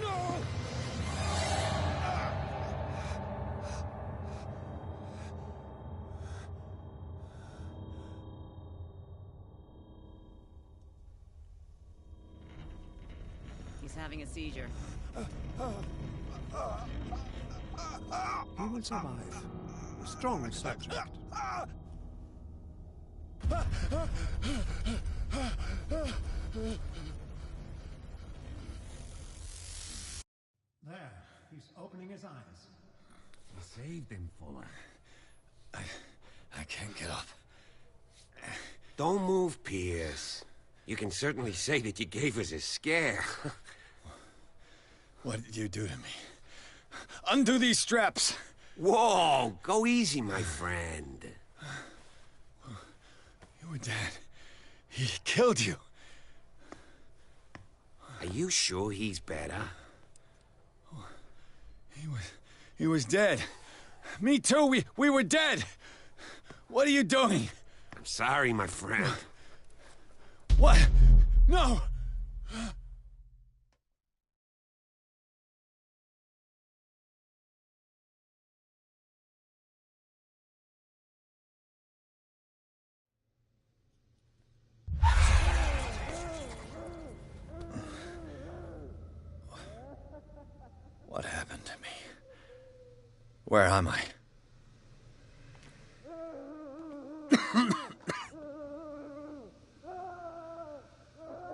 No! He's having a seizure. He will survive. A strong subject. There, he's opening his eyes. You saved him, Fuller. I can't get up. Don't move, Pierce. You can certainly say that you gave us a scare. What did you do to me? Undo these straps! Whoa! Go easy, my friend. You were dead. He killed you. Are you sure he's better? He was dead. Me too, we were dead! What are you doing? I'm sorry, my friend. What? No! What happened to me? Where am I?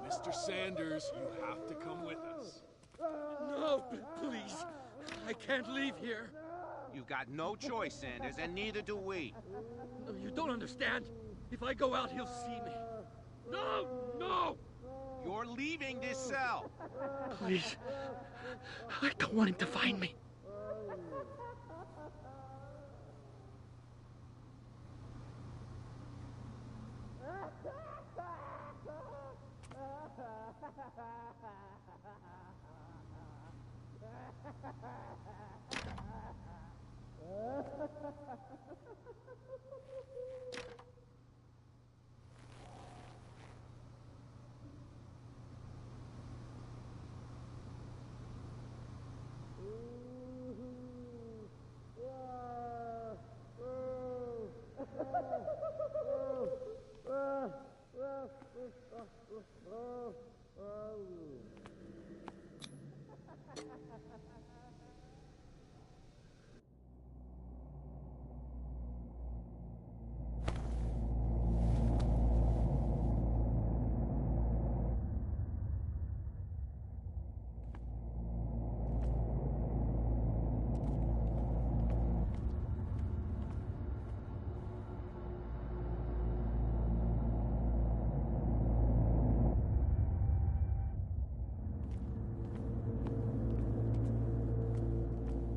Mr. Sanders, you have to come with us. No, please. I can't leave here. You've got no choice, Sanders, and neither do we. No, you don't understand. If I go out, he'll see me. No! No! You're leaving this cell. Please. I don't want him to find me.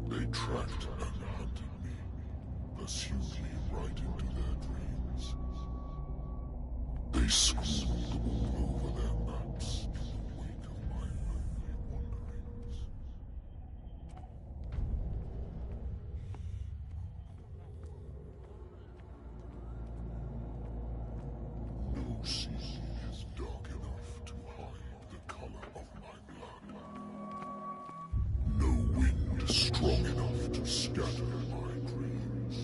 They tracked and hunted me, pursued me right into their dreams. They scrawled all over their maps in the wake of my lonely wanderings. No sea is dark enough to hide the color of my blood. No wind strong enough to scatter my dreams.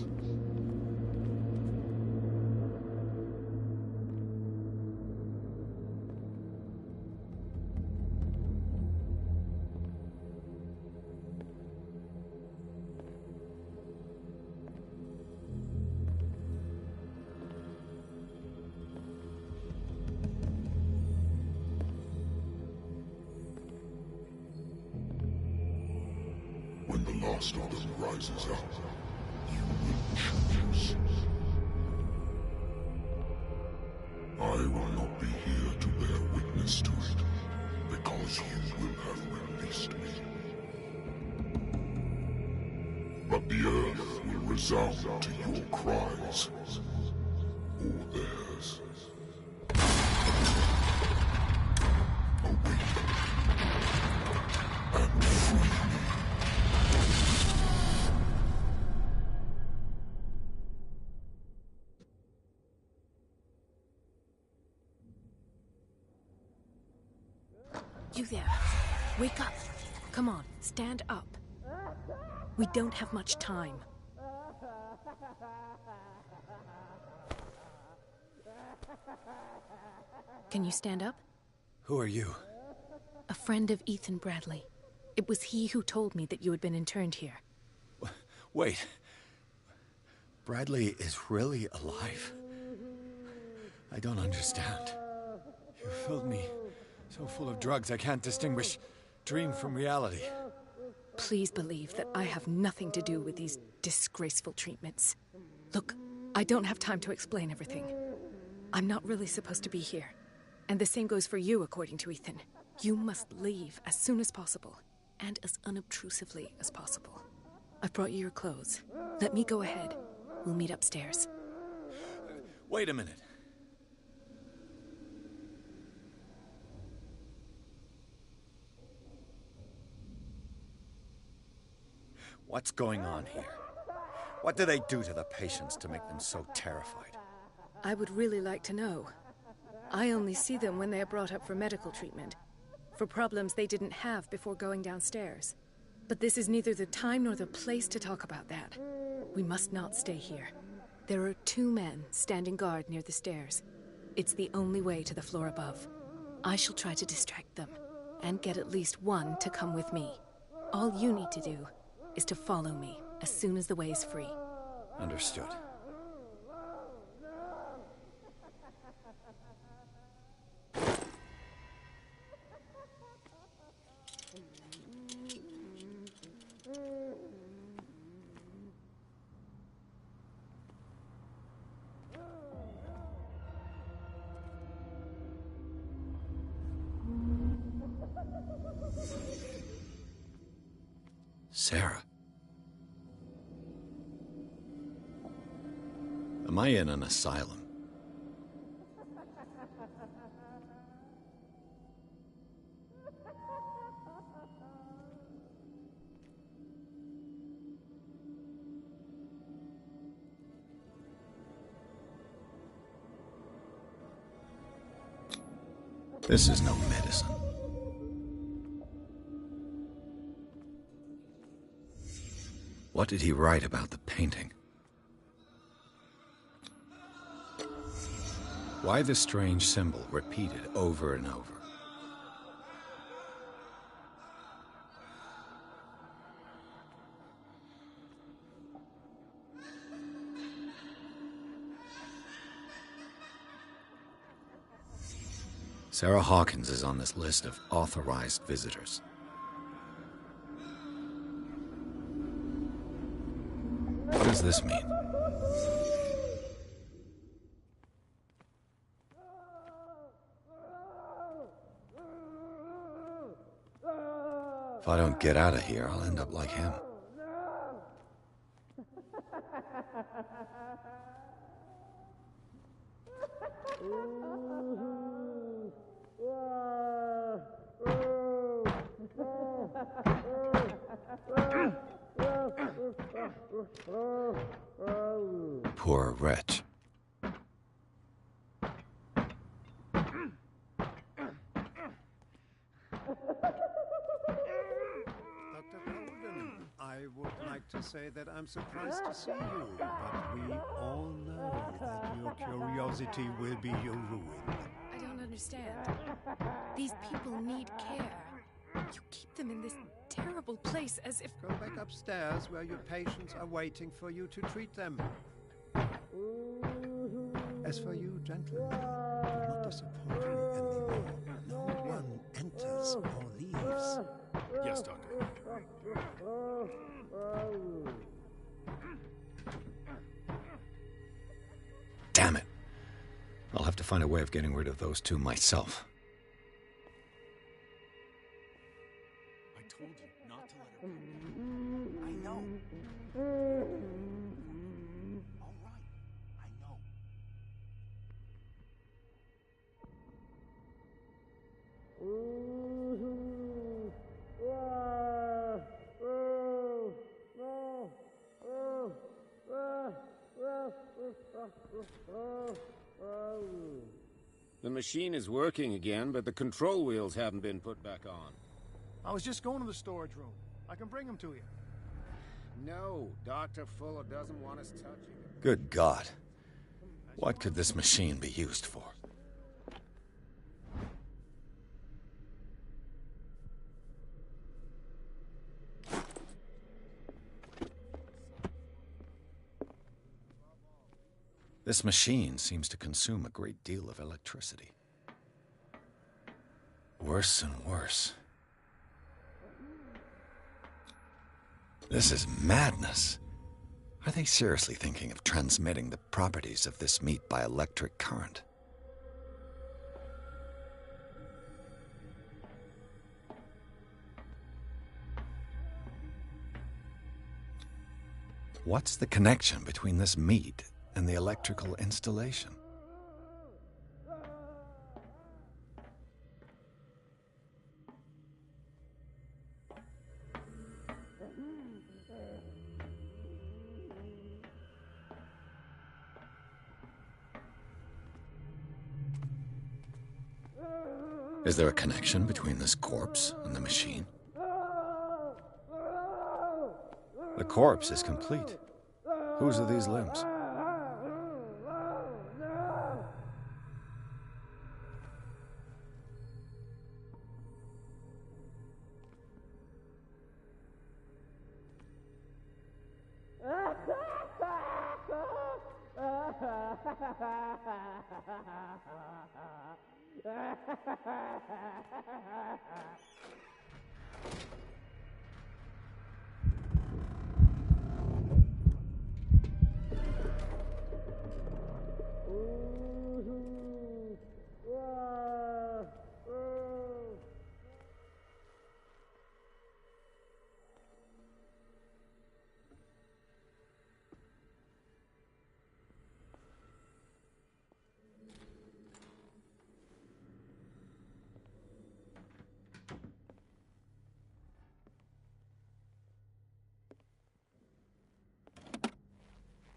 When the last of them rises up, you will choose. I will not be here to bear witness to it, because you will have released me. But the earth will resound to your cries, or theirs. Awake and free me. You there. Wake up. Come on, stand up. We don't have much time. Can you stand up? Who are you? A friend of Ethan Bradley. It was he who told me that you had been interned here. Wait. Bradley is really alive? I don't understand. You filled me so full of drugs I can't distinguish dream from reality. Please believe that I have nothing to do with these disgraceful treatments. Look, I don't have time to explain everything. I'm not really supposed to be here. And the same goes for you, according to Ethan. You must leave as soon as possible, and as unobtrusively as possible. I've brought you your clothes. Let me go ahead. We'll meet upstairs. Wait a minute. What's going on here? What do they do to the patients to make them so terrified? I would really like to know. I only see them when they are brought up for medical treatment, for problems they didn't have before going downstairs. But this is neither the time nor the place to talk about that. We must not stay here. There are 2 men standing guard near the stairs. It's the only way to the floor above. I shall try to distract them, and get at least one to come with me. All you need to do is to follow me as soon as the way is free. Understood. Sarah. Am I in an asylum? This is no medicine. What did he write about the painting? Why the strange symbol repeated over and over? Sarah Hawkins is on this list of authorized visitors. What does this mean? If I don't get out of here, I'll end up like him. Poor wretch. I would like to say that I'm surprised to see you, but we all know that your curiosity will be your ruin. I don't understand. These people need care. You keep them in this terrible place as if... Go back upstairs where your patients are waiting for you to treat them. As for you, gentlemen, do not disappoint me anymore. No one enters or leaves. Yes, Doctor. Damn it. I'll have to find a way of getting rid of those 2 myself. I told you not to let her. I know. All right. I know. The machine is working again, but the control wheels haven't been put back on. I was just going to the storage room. I can bring them to you. No, Dr. Fuller doesn't want us touching it. Good God. What could this machine be used for? This machine seems to consume a great deal of electricity. Worse and worse. This is madness. Are they seriously thinking of transmitting the properties of this meat by electric current? What's the connection between this meat and the electrical installation? Is there a connection between this corpse and the machine? The corpse is complete. Whose are these limbs?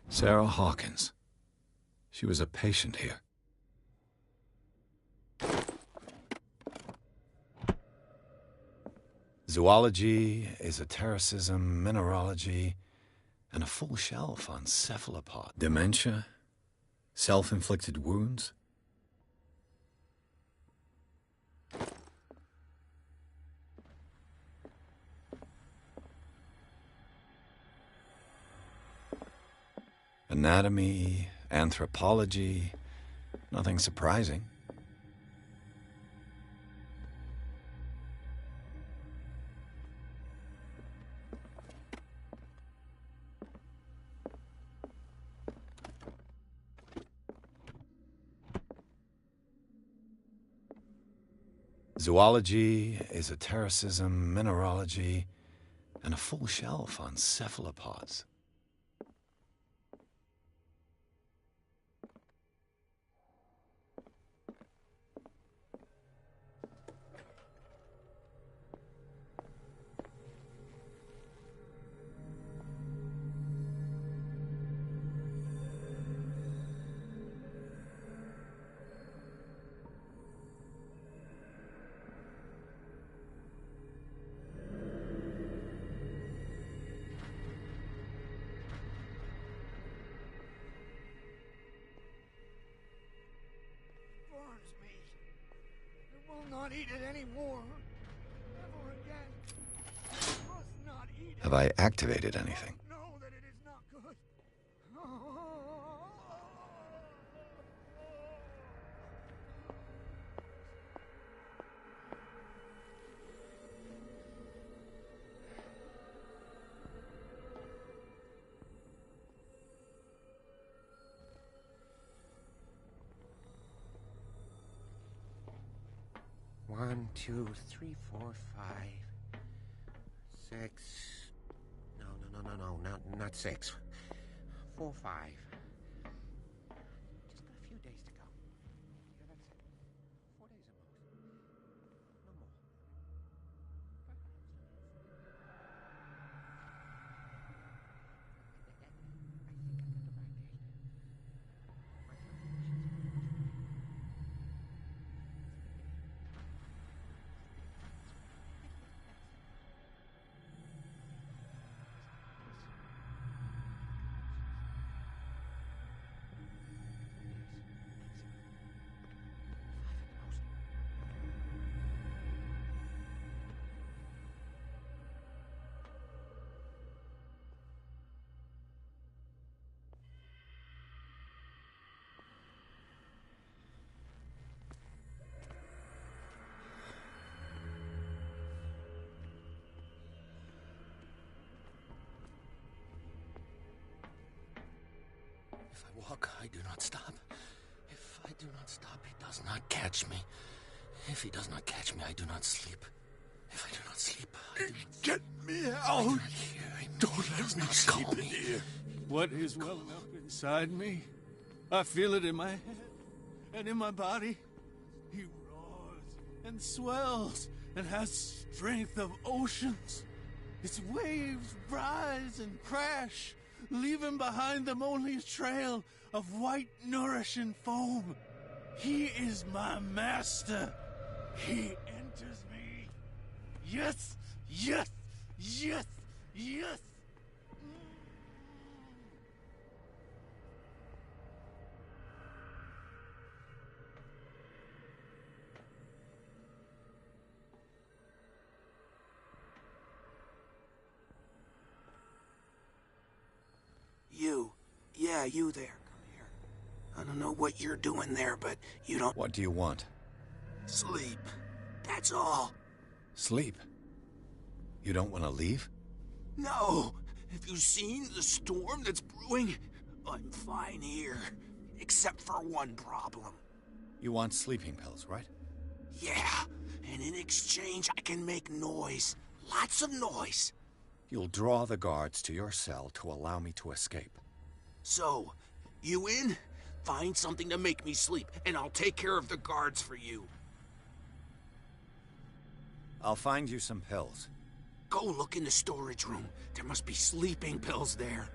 Sarah Hawkins. She was a patient here. Zoology, esotericism, mineralogy, and a full shelf on cephalopods. Dementia, self-inflicted wounds. Anatomy, anthropology, nothing surprising. Zoology, esotericism, mineralogy, and a full shelf on cephalopods. Not eat it anymore. Never again. Must not eat it. Have I activated anything? Know that it is not good. One, two, three, four, 5, 6. No, not 6. 4, 5. Just got a few days to go. Yeah, that's it. 4 days at most. No more. I walk, I do not stop. If I do not stop, he does not catch me. If he does not catch me, I do not sleep. If I do not sleep, I do not... Get me I out! do not hear him. Don't let me sleep in here. What is welling up inside me? I feel it in my head and in my body. He roars and swells and has strength of oceans. Its waves rise and crash, leaving behind them only a trail of white, nourishing foam. He is my master. He enters me. Yes, yes, yes, yes. You. Yeah, you there. Come here. I don't know what you're doing there, but you don't... What do you want? Sleep. That's all. Sleep? You don't want to leave? No. Have you seen the storm that's brewing? I'm fine here. Except for one problem. You want sleeping pills, right? Yeah. And in exchange, I can make noise. Lots of noise. You'll draw the guards to your cell to allow me to escape. So, you in? Find something to make me sleep, and I'll take care of the guards for you. I'll find you some pills. Go look in the storage room. There must be sleeping pills there.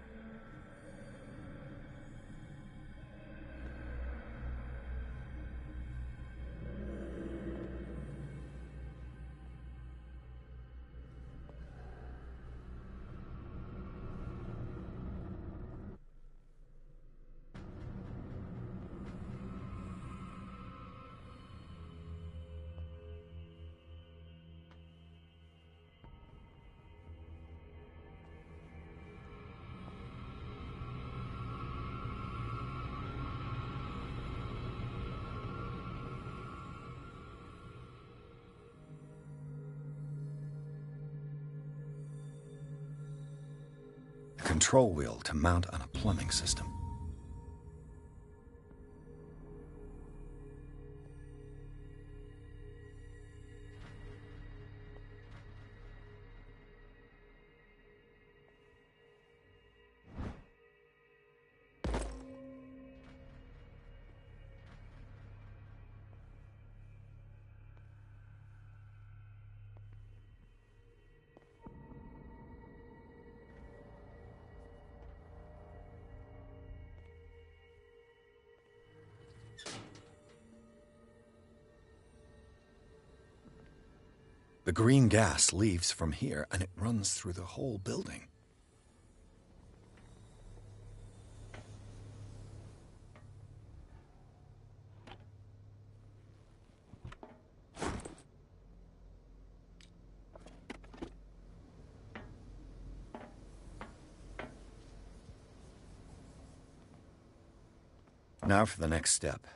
Control wheel to mount on a plumbing system. The green gas leaves from here, and it runs through the whole building. Now for the next step.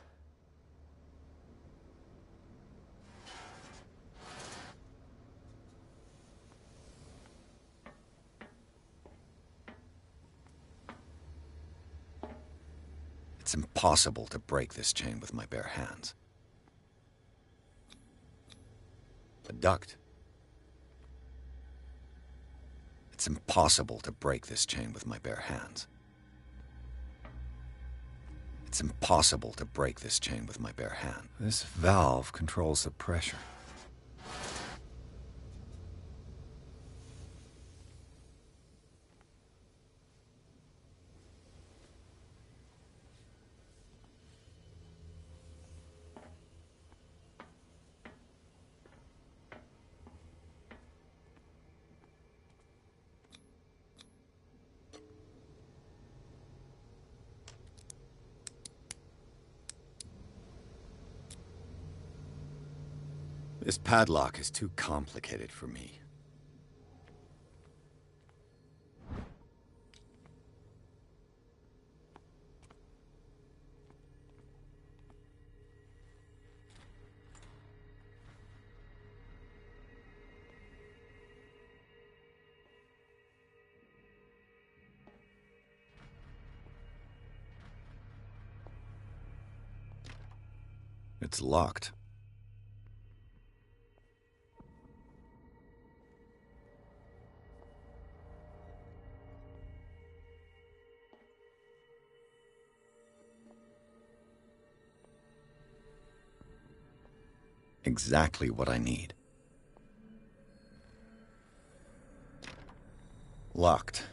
It's impossible to break this chain with my bare hands. A duct. It's impossible to break this chain with my bare hands. It's impossible to break this chain with my bare hand. This valve controls the pressure. This padlock is too complicated for me. It's locked. Exactly what I need. Locked.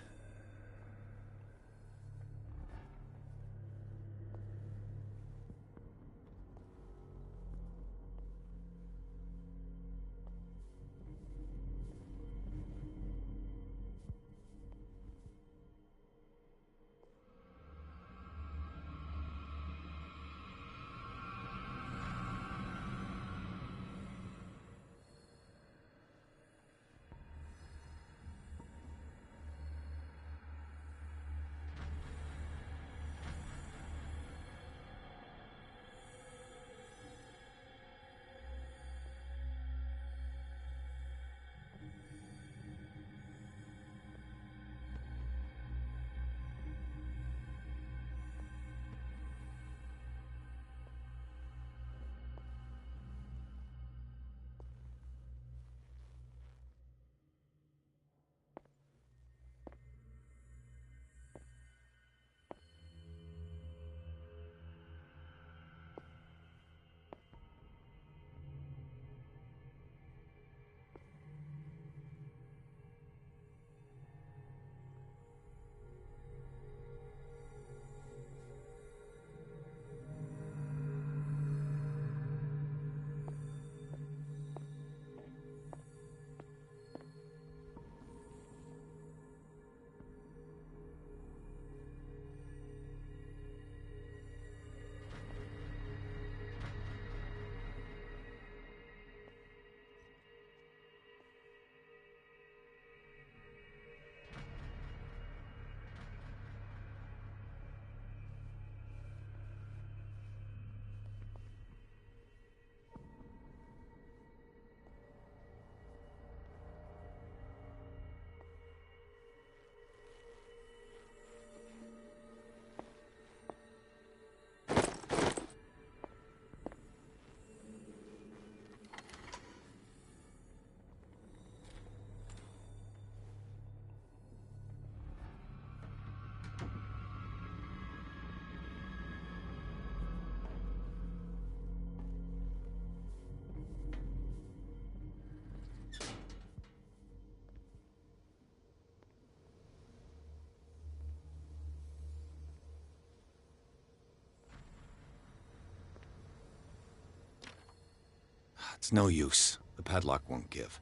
It's no use. The padlock won't give.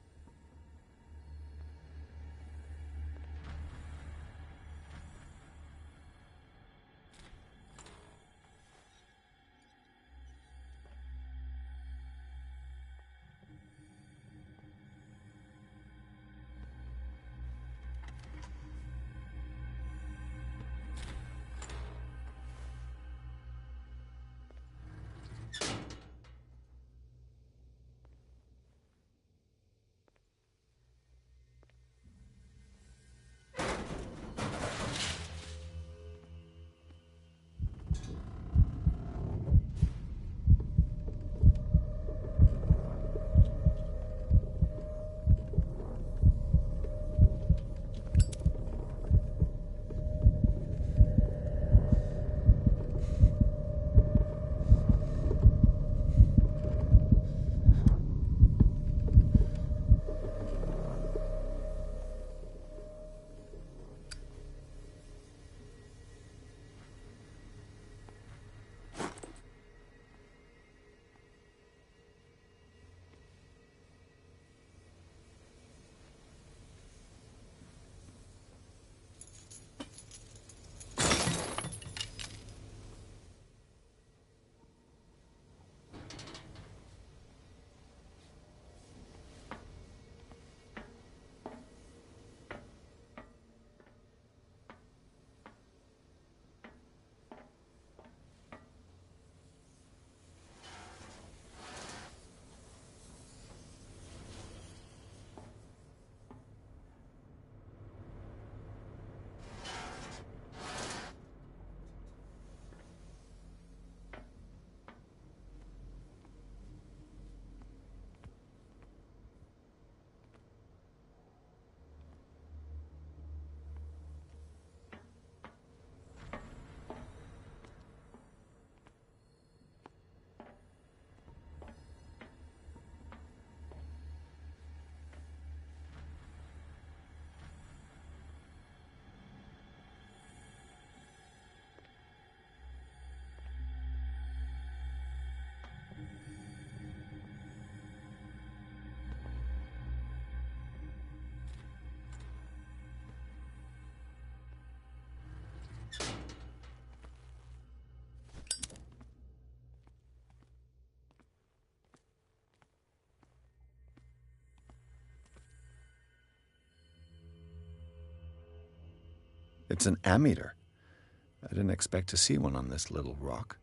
It's an ammeter. I didn't expect to see one on this little rock.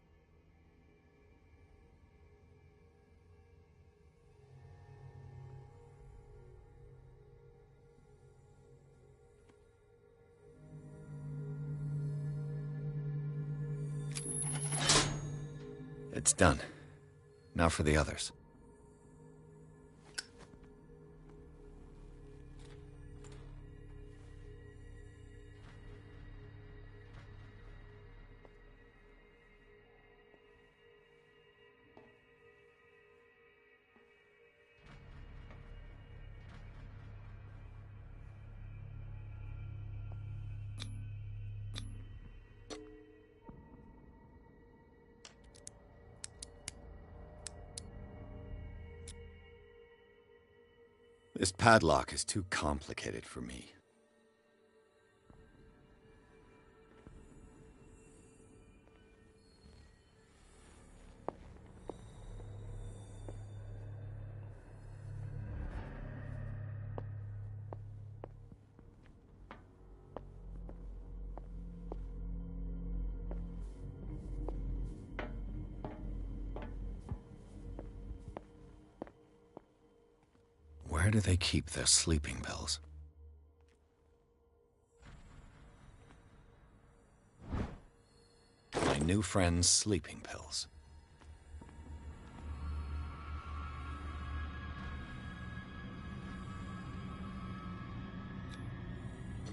It's done. Now for the others. This padlock is too complicated for me. Where do they keep their sleeping pills? My new friend's sleeping pills.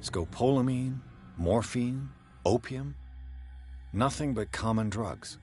Scopolamine, morphine, opium. Nothing but common drugs.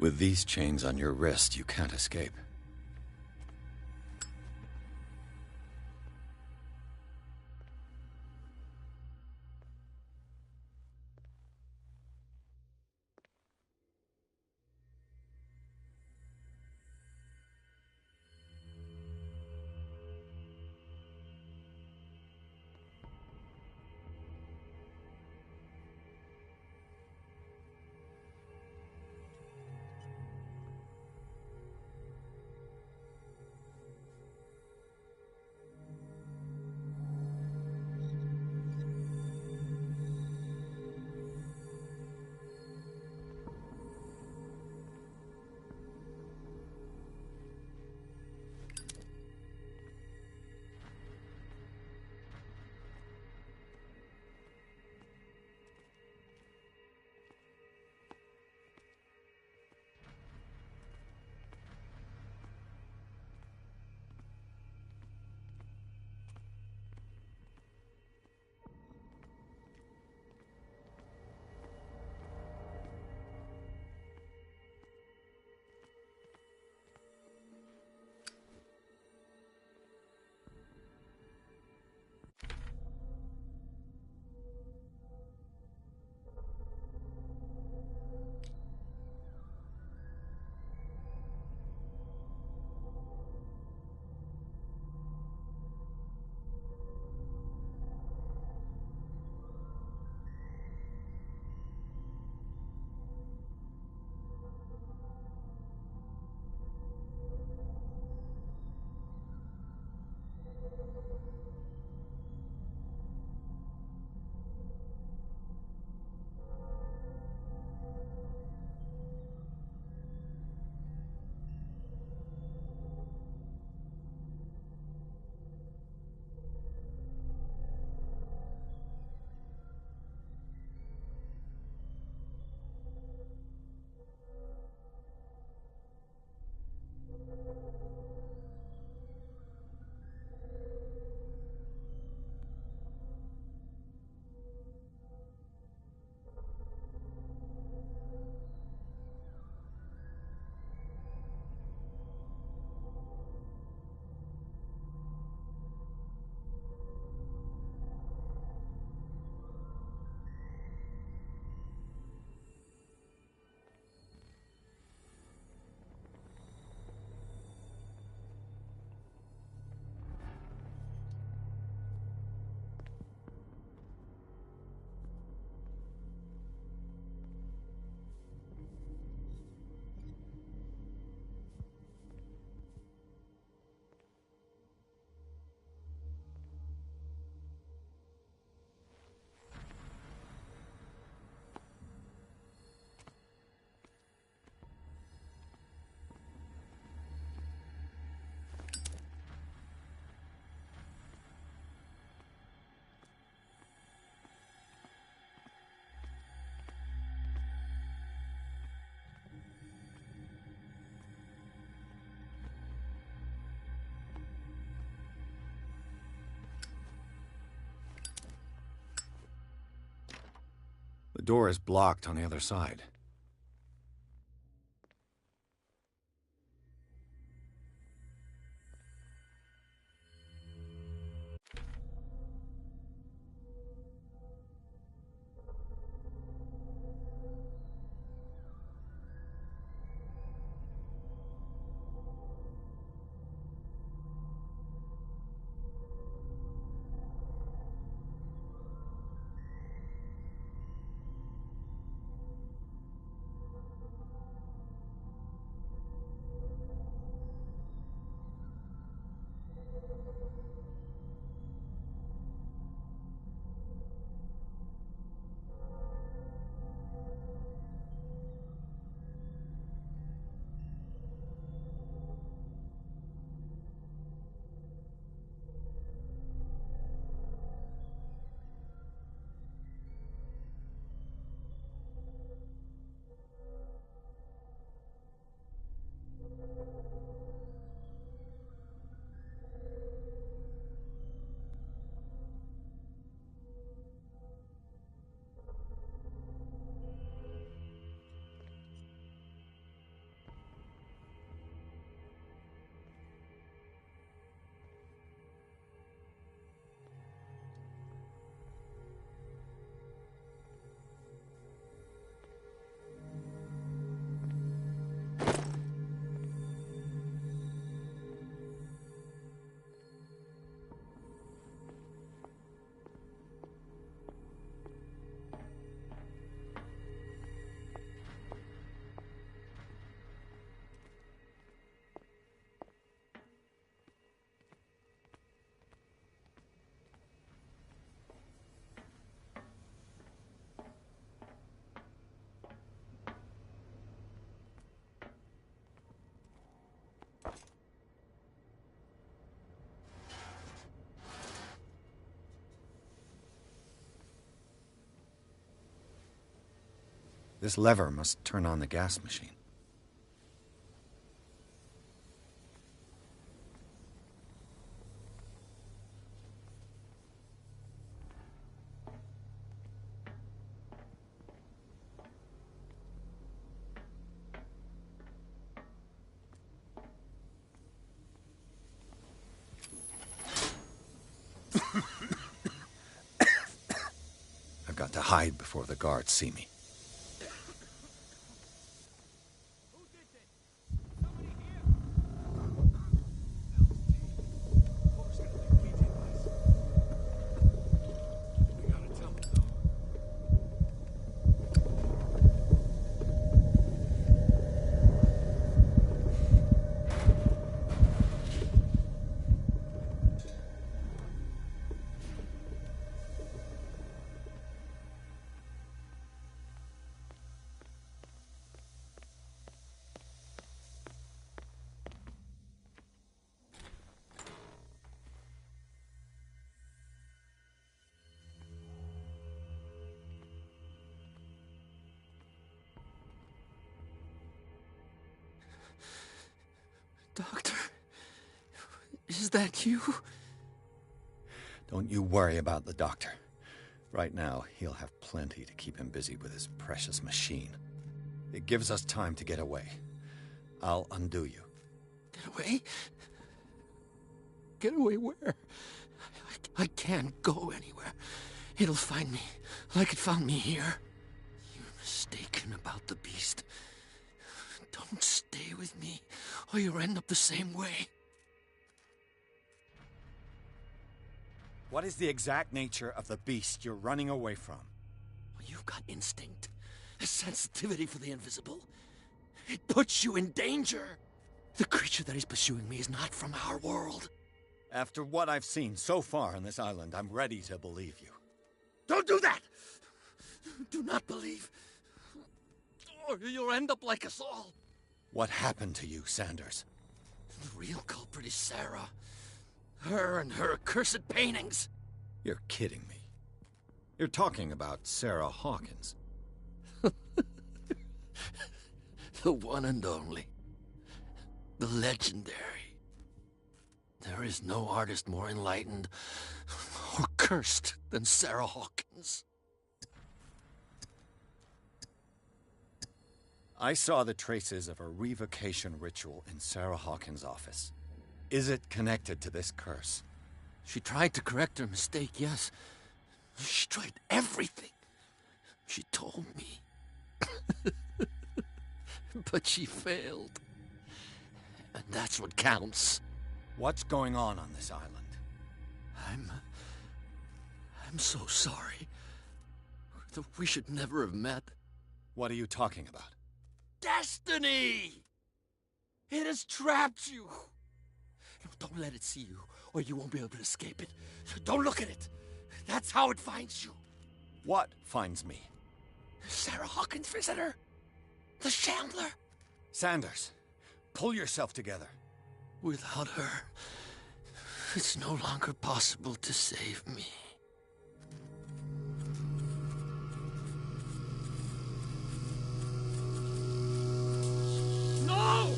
With these chains on your wrist, you can't escape. door is blocked on the other side. This lever must turn on the gas machine. I've got to hide before the guards see me. Doctor, is that you? Don't you worry about the doctor. Right now, he'll have plenty to keep him busy with his precious machine. It gives us time to get away. I'll undo you. Get away? Get away where? I can't go anywhere. It'll find me, like it found me here. You're mistaken about the beast. Don't stay with me, or you'll end up the same way. What is the exact nature of the beast you're running away from? You've got instinct, a sensitivity for the invisible. It puts you in danger. The creature that is pursuing me is not from our world. After what I've seen so far on this island, I'm ready to believe you. Don't do that! Do not believe, or you'll end up like us all. What happened to you, Sanders? The real culprit is Sarah. Her and her accursed paintings. You're kidding me. You're talking about Sarah Hawkins. The one and only. The legendary. There is no artist more enlightened or cursed than Sarah Hawkins. I saw the traces of a revocation ritual in Sarah Hawkins' office. Is it connected to this curse? She tried to correct her mistake, yes. She tried everything. She told me. But she failed. And that's what counts. What's going on this island? I'm so sorry. We should never have met. What are you talking about? Destiny! It has trapped you. No, don't let it see you, or you won't be able to escape it. Don't look at it. That's how it finds you. What finds me? Sarah Hawkins' visitor. The Shambler. Sanders, pull yourself together. Without her, it's no longer possible to save me. No!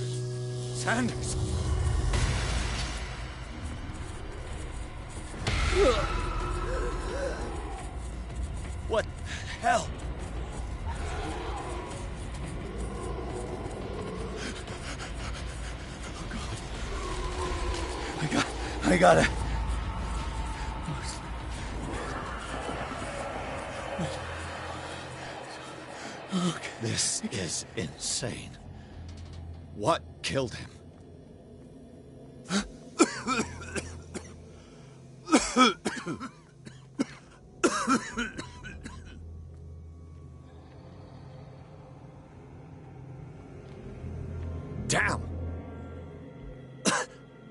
Sanders! What the hell? I gotta... Look, this is insane. What killed him? Damn!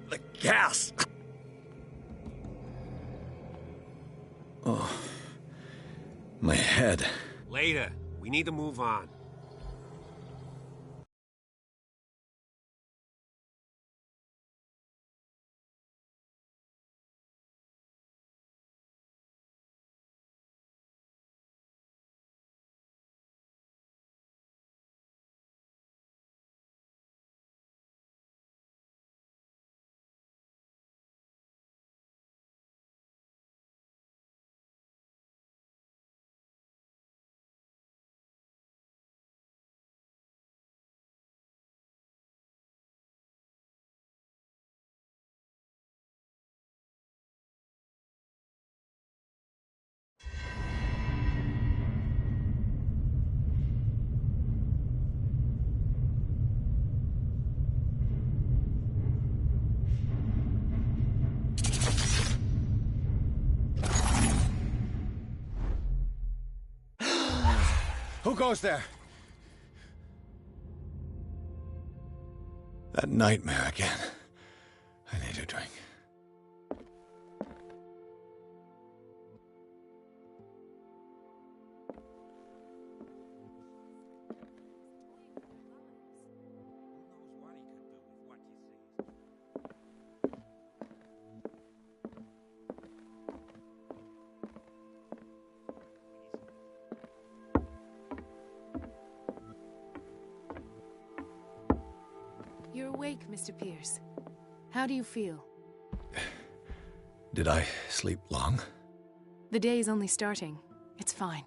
The gas! Oh, my head. Later. We need to move on. Who goes there? That nightmare again. I need a drink. You're awake, Mr. Pierce. How do you feel? Did I sleep long? The day's only starting. It's fine.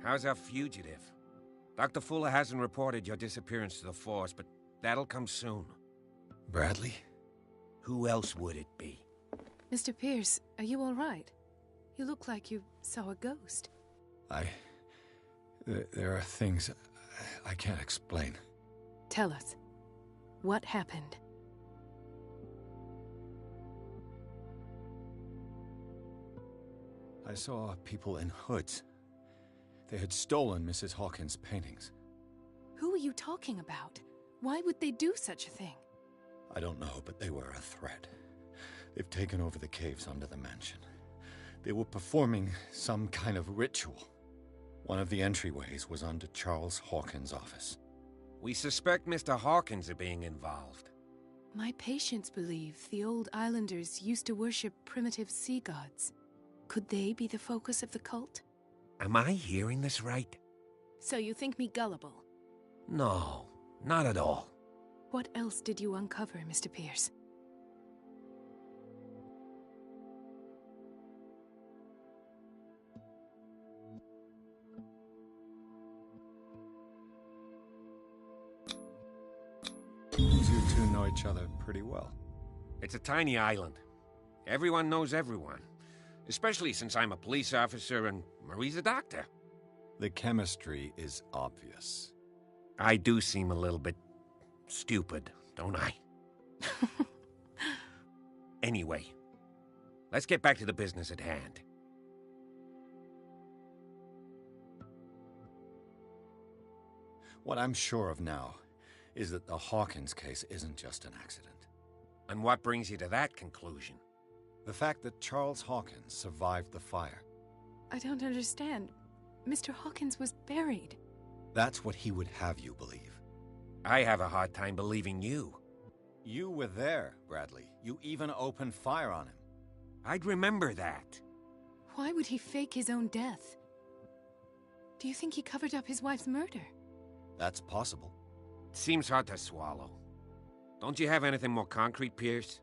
How's our fugitive? Dr. Fuller hasn't reported your disappearance to the force, but that'll come soon. Bradley? Who else would it be? Mr. Pierce, are you all right? You look like you saw a ghost. There are things I can't explain. Tell us. What happened? I saw people in hoods. They had stolen Mrs. Hawkins' paintings. Who are you talking about? Why would they do such a thing? I don't know, but they were a threat. They've taken over the caves under the mansion. They were performing some kind of ritual. One of the entryways was under Charles Hawkins' office. We suspect Mr. Hawkins of being involved. My patients believe the old islanders used to worship primitive sea gods. Could they be the focus of the cult? Am I hearing this right? So you think me gullible? No, not at all. What else did you uncover, Mr. Pierce? two know each other pretty well. It's a tiny island. Everyone knows everyone. Especially since I'm a police officer and Marie's a doctor. The chemistry is obvious. I do seem a little bit stupid, don't I? Anyway, let's get back to the business at hand. What I'm sure of now is that the Hawkins case isn't just an accident. And what brings you to that conclusion? The fact that Charles Hawkins survived the fire. I don't understand. Mr. Hawkins was buried. That's what he would have you believe. I have a hard time believing you. You were there, Bradley. You even opened fire on him. I'd remember that. Why would he fake his own death? Do you think he covered up his wife's murder? That's possible. Seems hard to swallow. Don't you have anything more concrete, Pierce?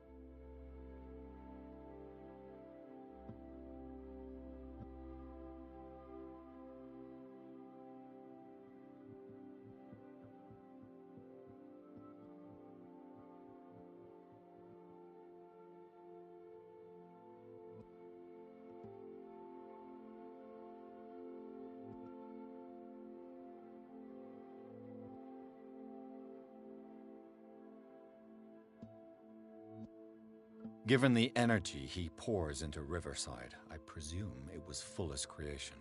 Given the energy he pours into Riverside, I presume it was Fuller's creation.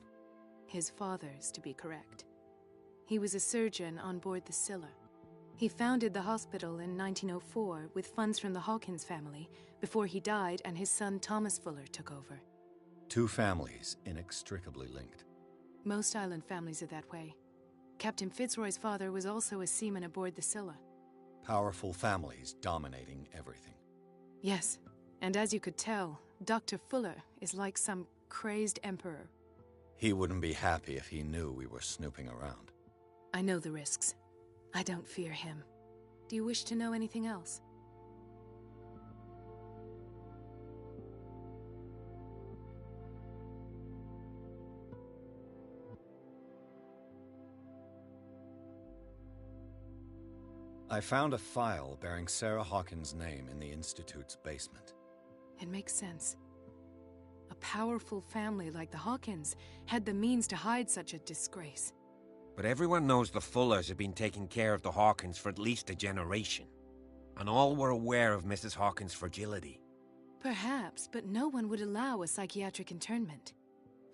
His father's, to be correct. He was a surgeon on board the Scylla. He founded the hospital in 1904 with funds from the Hawkins family before he died and his son Thomas Fuller took over. Two families inextricably linked. Most island families are that way. Captain Fitzroy's father was also a seaman aboard the Scylla. Powerful families dominating everything. Yes, and as you could tell, Dr. Fuller is like some crazed emperor. He wouldn't be happy if he knew we were snooping around. I know the risks. I don't fear him. Do you wish to know anything else? I found a file bearing Sarah Hawkins' name in the Institute's basement. It makes sense. A powerful family like the Hawkins had the means to hide such a disgrace. But everyone knows the Fullers have been taking care of the Hawkins for at least a generation. And all were aware of Mrs. Hawkins' fragility. Perhaps, but no one would allow a psychiatric internment.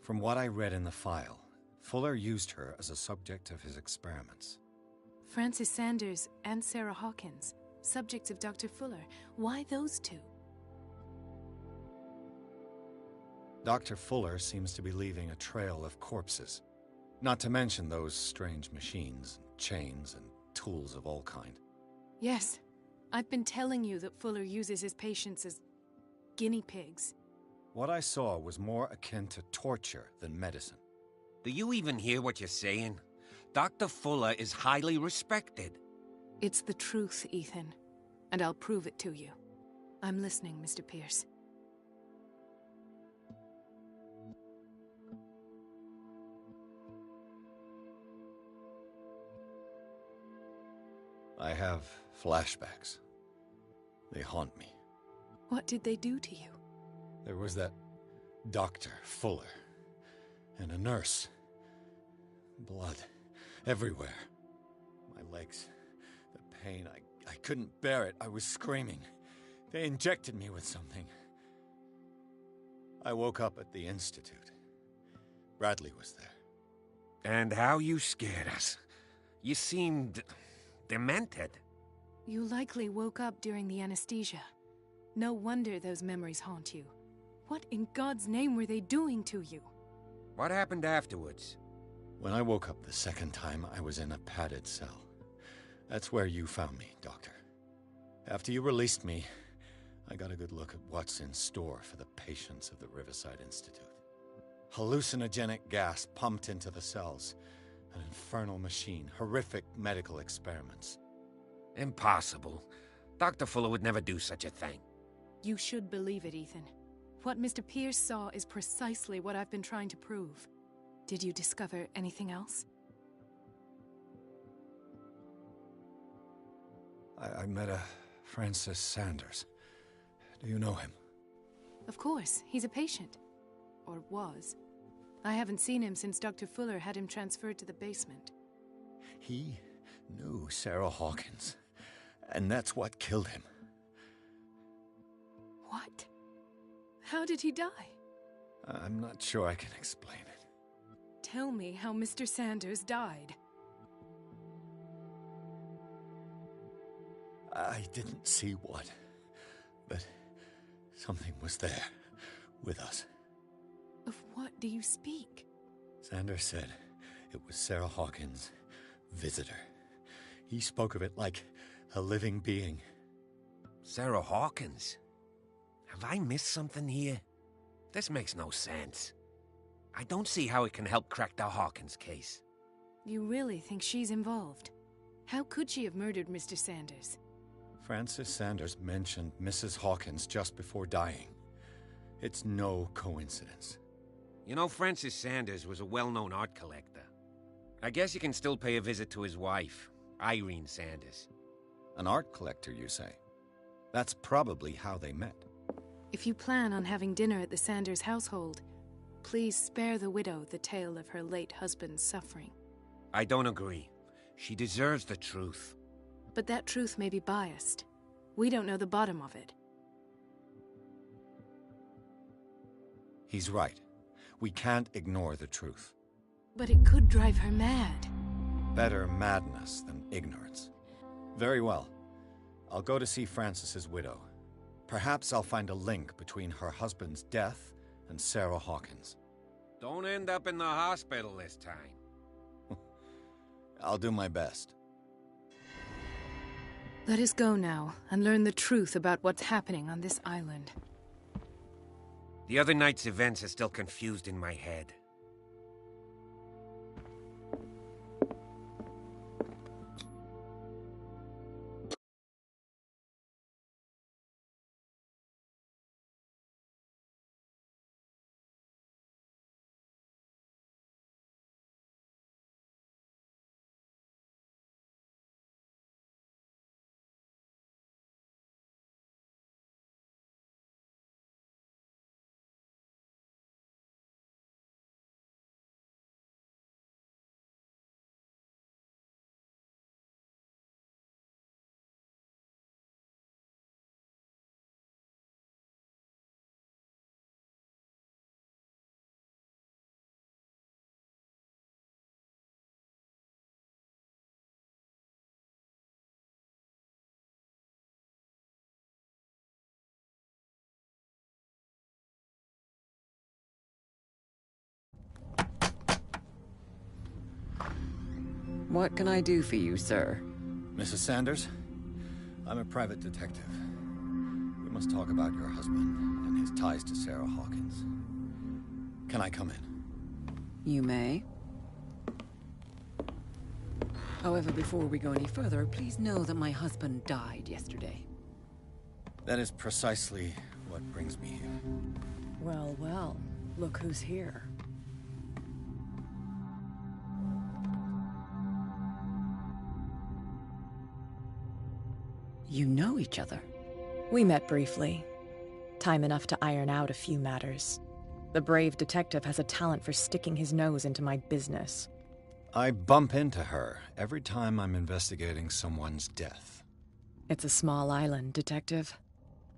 From what I read in the file, Fuller used her as a subject of his experiments. Francis Sanders and Sarah Hawkins, subjects of Dr. Fuller. Why those two? Dr. Fuller seems to be leaving a trail of corpses. Not to mention those strange machines, chains, and tools of all kind. Yes. I've been telling you that Fuller uses his patients as guinea pigs. What I saw was more akin to torture than medicine. Do you even hear what you're saying? Dr. Fuller is highly respected. It's the truth, Ethan. And I'll prove it to you. I'm listening, Mr. Pierce. I have flashbacks. They haunt me. What did they do to you? There was that Dr. Fuller and a nurse. Blood everywhere. My legs, the pain, I couldn't bear it. I was screaming. They injected me with something. I woke up at the Institute. Bradley was there. And how you scared us. You seemed demented. You likely woke up during the anesthesia. No wonder those memories haunt you. What in God's name were they doing to you? What happened afterwards? When I woke up the second time, I was in a padded cell. That's where you found me, Doctor. After you released me, I got a good look at what's in store for the patients of the Riverside Institute. Hallucinogenic gas pumped into the cells. An infernal machine. Horrific medical experiments. Impossible. Dr. Fuller would never do such a thing. You should believe it, Ethan. What Mr. Pierce saw is precisely what I've been trying to prove. Did you discover anything else? I met a Francis Sanders. Do you know him? Of course, he's a patient. Or was. I haven't seen him since Dr. Fuller had him transferred to the basement. He knew Sarah Hawkins, and that's what killed him. What? How did he die? I'm not sure I can explain it. Tell me how Mr. Sanders died. I didn't see what, but something was there, with us. Of what do you speak? Sanders said it was Sarah Hawkins' visitor. He spoke of it like a living being. Sarah Hawkins? Have I missed something here? This makes no sense. I don't see how it can help crack the Hawkins case. You really think she's involved? How could she have murdered Mr. Sanders? Francis Sanders mentioned Mrs. Hawkins just before dying. It's no coincidence. You know, Francis Sanders was a well-known art collector. I guess you can still pay a visit to his wife, Irene Sanders. An art collector, you say? That's probably how they met. If you plan on having dinner at the Sanders household, please spare the widow the tale of her late husband's suffering. I don't agree. She deserves the truth. But that truth may be biased. We don't know the bottom of it. He's right. We can't ignore the truth. But it could drive her mad. Better madness than ignorance. Very well. I'll go to see Francis's widow. Perhaps I'll find a link between her husband's death and Sarah Hawkins. Don't end up in the hospital this time. I'll do my best. Let us go now and learn the truth about what's happening on this island. The other night's events are still confused in my head. What can I do for you, sir? Mrs. Sanders, I'm a private detective. We must talk about your husband and his ties to Sarah Hawkins. Can I come in? You may. However, before we go any further, please know that my husband died yesterday. That is precisely what brings me here. Well, well, look who's here. You know each other? We met briefly. Time enough to iron out a few matters. The brave detective has a talent for sticking his nose into my business. I bump into her every time I'm investigating someone's death. It's a small island, Detective.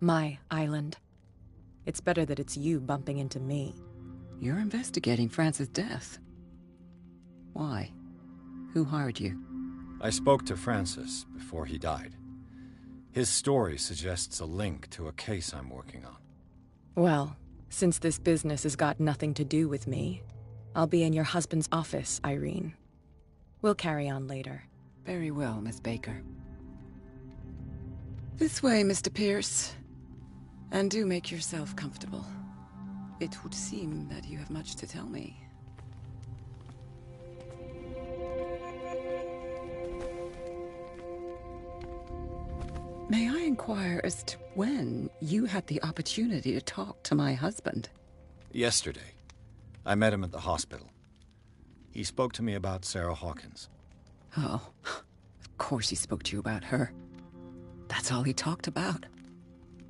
My island. It's better that it's you bumping into me. You're investigating Francis' death. Why? Who hired you? I spoke to Francis before he died. His story suggests a link to a case I'm working on. Well, since this business has got nothing to do with me, I'll be in your husband's office, Irene. We'll carry on later. Very well, Miss Baker. This way, Mr. Pierce. And do make yourself comfortable. It would seem that you have much to tell me. May I inquire as to when you had the opportunity to talk to my husband? Yesterday. I met him at the hospital. He spoke to me about Sarah Hawkins. Oh, of course he spoke to you about her. That's all he talked about.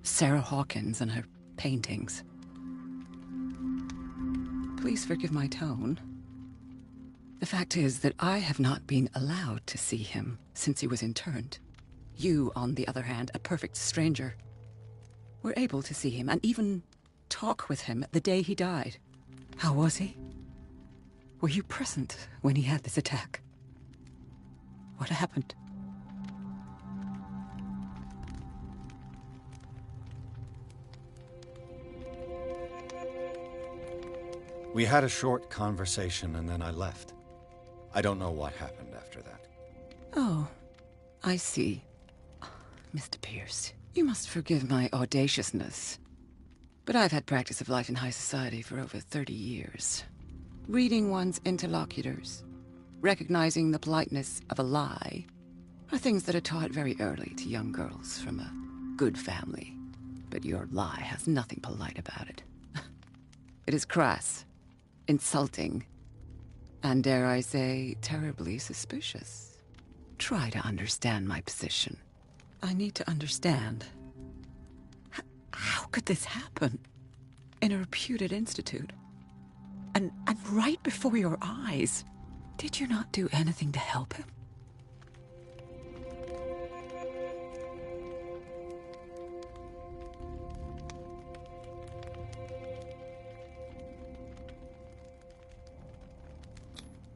Sarah Hawkins and her paintings. Please forgive my tone. The fact is that I have not been allowed to see him since he was interned. You, on the other hand, a perfect stranger, were able to see him and even talk with him the day he died. How was he? Were you present when he had this attack? What happened? We had a short conversation and then I left. I don't know what happened after that. Oh, I see. Mr. Pierce, you must forgive my audaciousness, but I've had practice of life in high society for over 30 years. Reading one's interlocutors, recognizing the politeness of a lie, are things that are taught very early to young girls from a good family. But your lie has nothing polite about it. It is crass, insulting, and dare I say, terribly suspicious. Try to understand my position. I need to understand. How could this happen? In a reputed institute? And right before your eyes? Did you not do anything to help him?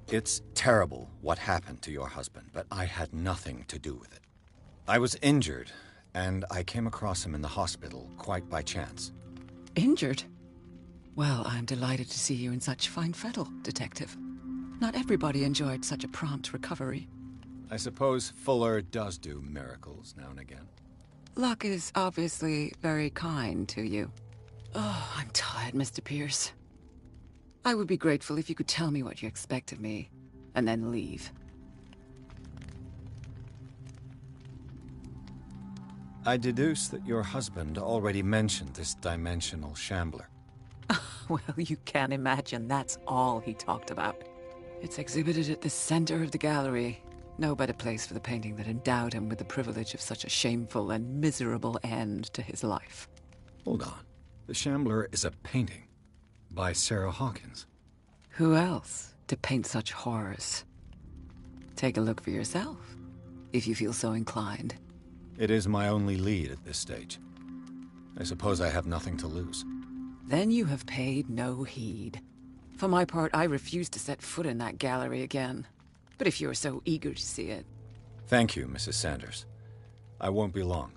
It's terrible what happened to your husband, but I had nothing to do with it. I was injured, and I came across him in the hospital quite by chance. Injured? Well, I'm delighted to see you in such fine fettle, Detective. Not everybody enjoyed such a prompt recovery. I suppose Fuller does do miracles now and again. Luck is obviously very kind to you. Oh, I'm tired, Mr. Pierce. I would be grateful if you could tell me what you expect of me, and then leave. I deduce that your husband already mentioned this dimensional shambler. Well, you can imagine that's all he talked about. It's exhibited at the center of the gallery. No better place for the painting that endowed him with the privilege of such a shameful and miserable end to his life. Hold on. The shambler is a painting by Sarah Hawkins. Who else to paint such horrors? Take a look for yourself, if you feel so inclined. It is my only lead at this stage. I suppose I have nothing to lose. Then you have paid no heed. For my part, I refuse to set foot in that gallery again. But if you're so eager to see it... Thank you, Mrs. Sanders. I won't be long.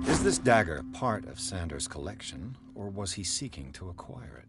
Is this dagger part of Sanders' collection, or was he seeking to acquire it?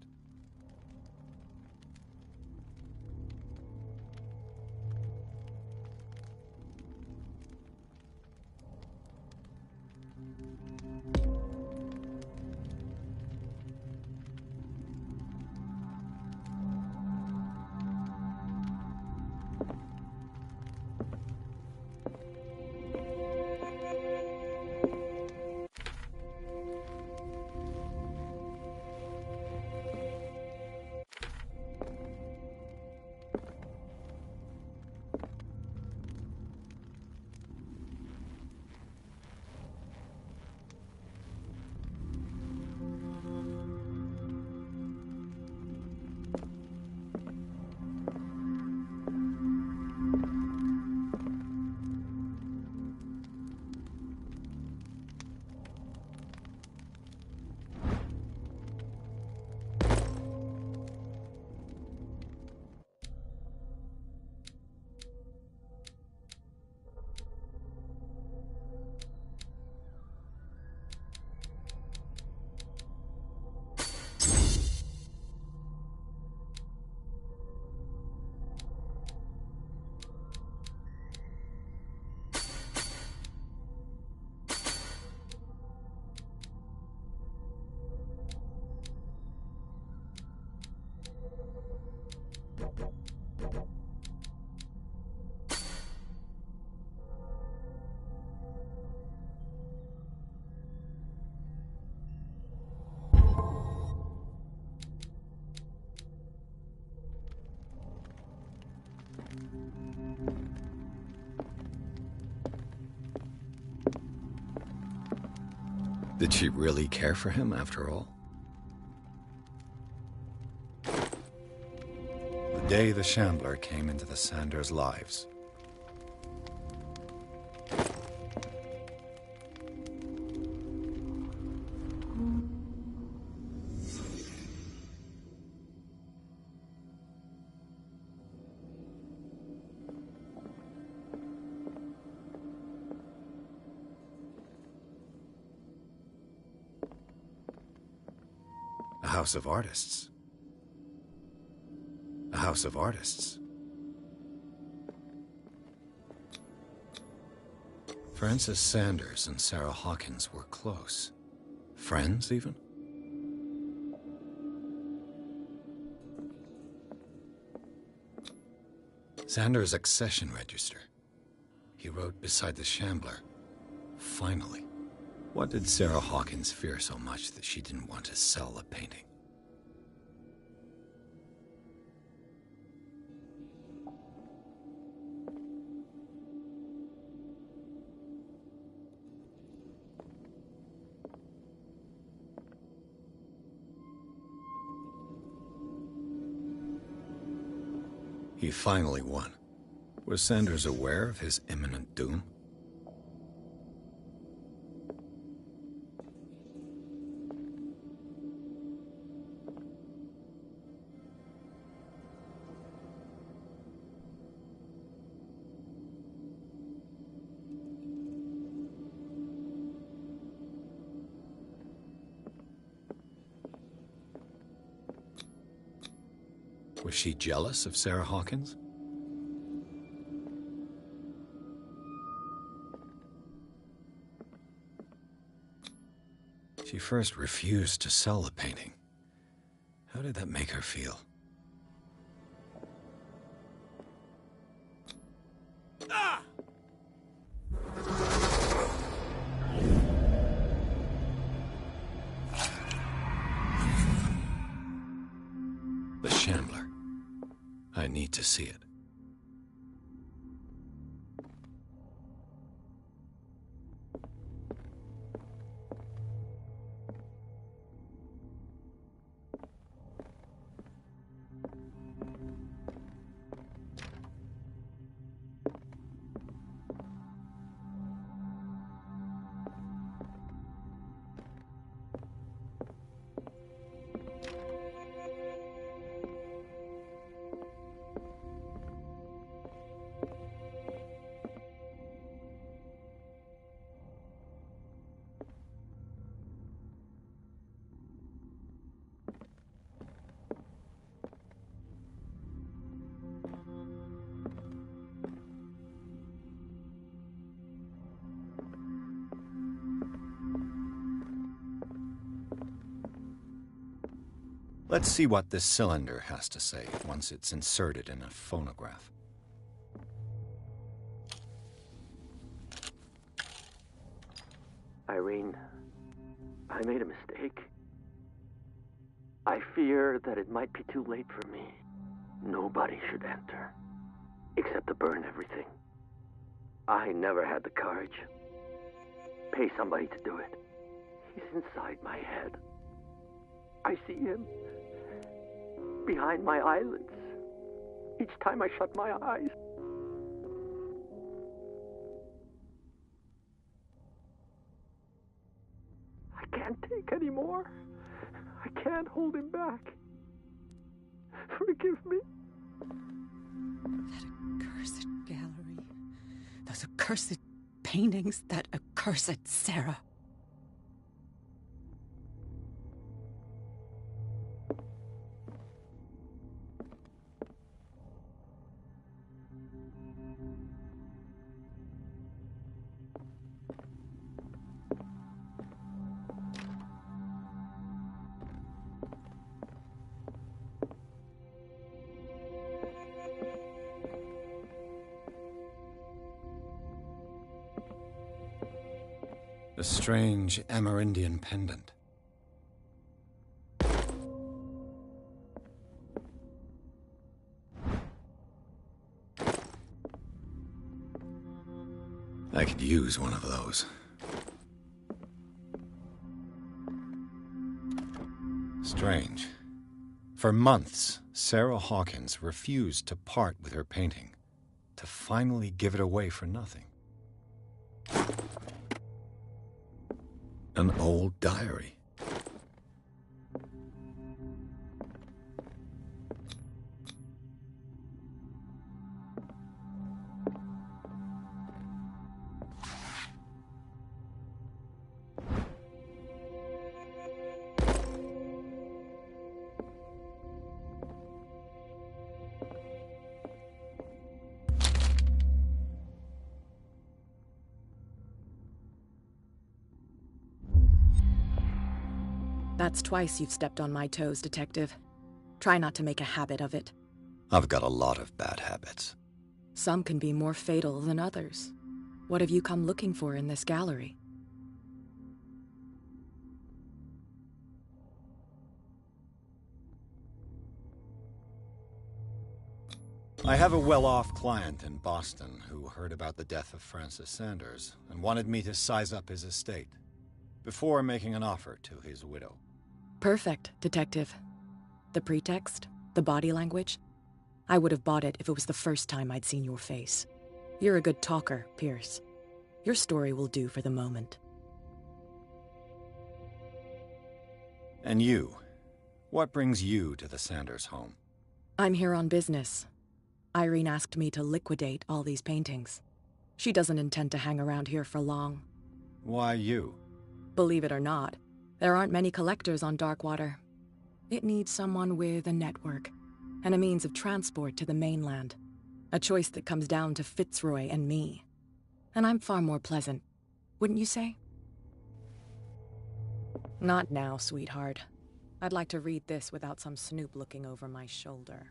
Did she really care for him after all? The day the Shambler came into the Sanders' lives. A house of artists. A house of artists. Francis Sanders and Sarah Hawkins were close. Friends, even? Sanders' accession register. He wrote beside the Shambler, "Finally." What did Sarah Hawkins fear so much that she didn't want to sell the painting? He finally won. Was Sanders aware of his imminent doom? Was she jealous of Sarah Hawkins? She first refused to sell the painting. How did that make her feel? Ah! The Shambler. I need to see it. Let's see what this cylinder has to say once it's inserted in a phonograph. Irene, I made a mistake. I fear that it might be too late for me. Nobody should enter, except to burn everything. I never had the courage. Pay somebody to do it. He's inside my head. I see him behind my eyelids each time I shut my eyes. I can't take any more. I can't hold him back. Forgive me. That accursed gallery. Those accursed paintings. That accursed Sarah. A strange Amerindian pendant. I could use one of those. strange. For months, Sarah Hawkins refused to part with her painting, to finally give it away for nothing. An old diary. That's twice you've stepped on my toes, Detective. Try not to make a habit of it. I've got a lot of bad habits. Some can be more fatal than others. What have you come looking for in this gallery? I have a well-off client in Boston who heard about the death of Francis Sanders and wanted me to size up his estate before making an offer to his widow. Perfect, Detective. The pretext, the body language, I would have bought it if it was the first time I'd seen your face. You're a good talker, Pierce. Your story will do for the moment. And you? What brings you to the Sanders home? I'm here on business. Irene asked me to liquidate all these paintings. She doesn't intend to hang around here for long. Why you? Believe it or not, there aren't many collectors on Darkwater. It needs someone with a network and a means of transport to the mainland. A choice that comes down to Fitzroy and me. And I'm far more pleasant, wouldn't you say? Not now, sweetheart. I'd like to read this without some snoop looking over my shoulder.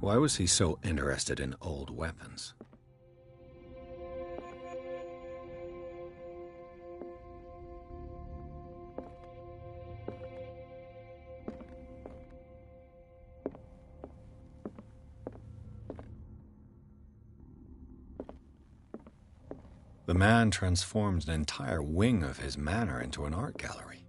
Why was he so interested in old weapons? The man transformed an entire wing of his manor into an art gallery.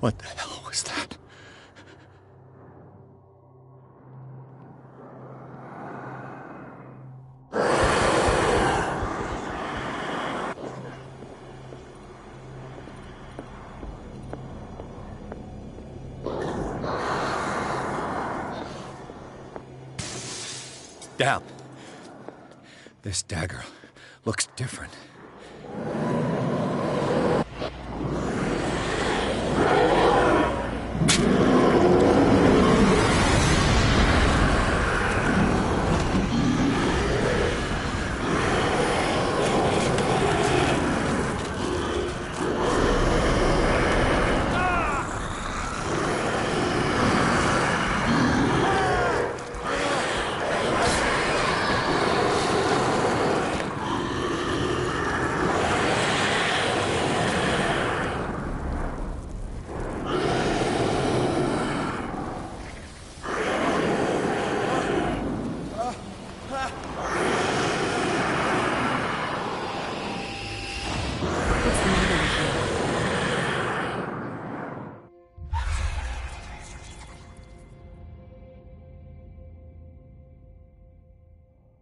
What the hell was that? Damn. This dagger looks different.